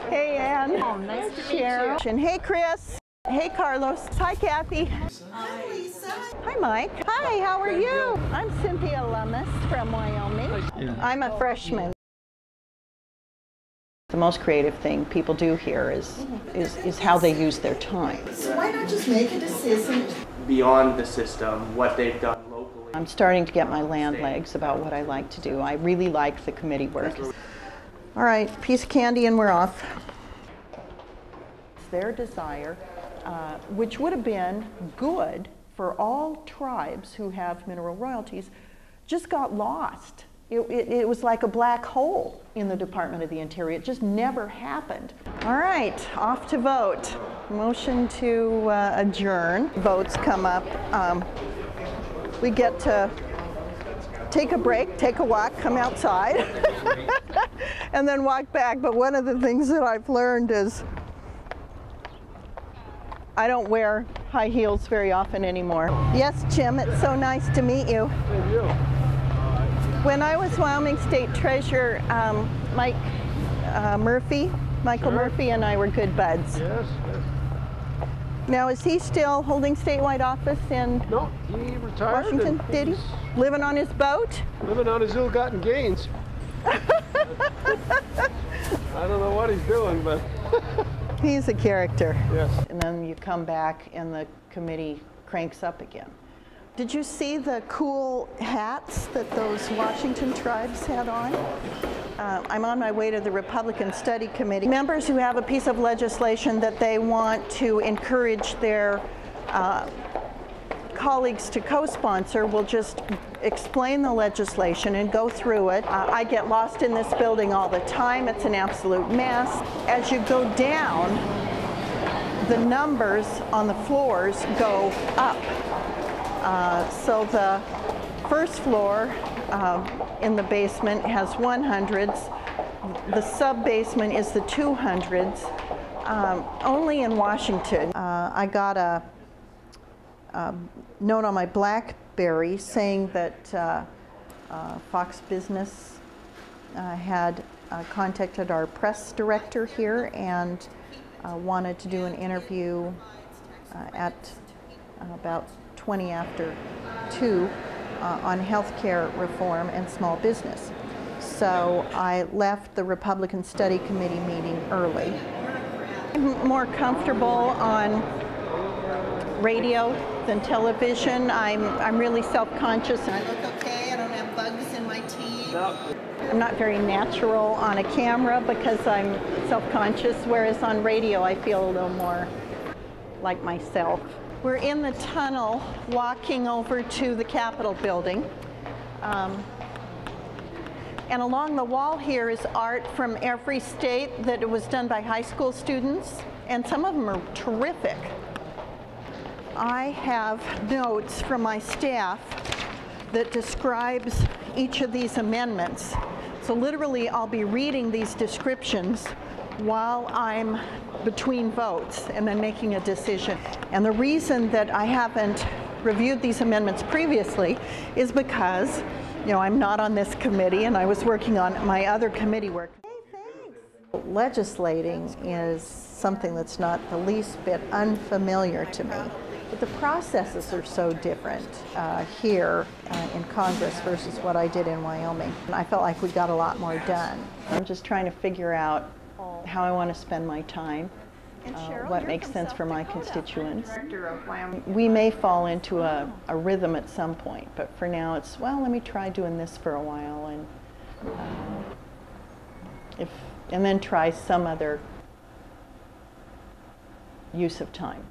Hey, Ann. Oh, nice to meet Cheryl. you. And hey, Chris. Hey, Carlos. Hi, Kathy. Hi, Lisa. Hi, Mike. Hi, how are you? I'm Cynthia Lummis from Wyoming. I'm a freshman. The most creative thing people do here is how they use their time. So why not just make a decision? Beyond the system, what they've done locally. I'm starting to get my land legs about what I like to do. I really like the committee work. All right, piece of candy and we're off. It's their desire, which would have been good for all tribes who have mineral royalties, just got lost. It was like a black hole in the Department of the Interior. It just never happened. All right, off to vote. Motion to adjourn. Votes come up. We get to take a break, take a walk, come outside, and then walk back. But one of the things that I've learned is I don't wear high heels very often anymore. Yes, Jim, it's so nice to meet you. And you. When I was Wyoming State Treasurer, Michael Murphy and I were good buds. Yes, yes. Now, is he still holding statewide office in No, he retired. Washington? Did he? Living on his boat? Living on his ill-gotten gains. I don't know what he's doing, but... He's a character. Yes. And then you come back and the committee cranks up again. Did you see the cool hats that those Washington tribes had on? I'm on my way to the Republican Study Committee. Members who have a piece of legislation that they want to encourage their colleagues to co-sponsor will just explain the legislation and go through it. I get lost in this building all the time. It's an absolute mess. As you go down, the numbers on the floors go up. So the first floor in the basement has 100s. The sub-basement is the 200s. Only in Washington. I got a note on my BlackBerry saying that Fox Business had contacted our press director here and wanted to do an interview at about 20 after 2 on healthcare reform and small business. So I left the Republican Study Committee meeting early. I'm more comfortable on radio than television. I'm really self-conscious. I look okay. I don't have bugs in my teeth. No. I'm not very natural on a camera because I'm self-conscious, whereas on radio I feel a little more like myself. We're in the tunnel walking over to the Capitol building. And along the wall here is art from every state that was done by high school students, and some of them are terrific. I have notes from my staff that describes each of these amendments. So literally I'll be reading these descriptions while I'm between votes and then making a decision. And the reason that I haven't reviewed these amendments previously is because, you know, I'm not on this committee and I was working on my other committee work. Hey, thanks. Legislating is something that's not the least bit unfamiliar to me. But the processes are so different here in Congress versus what I did in Wyoming. And I felt like we got a lot more done. I'm just trying to figure out how I want to spend my time, what makes sense for my constituents. We may fall into a rhythm at some point, but for now it's, well, let me try doing this for a while and then try some other use of time.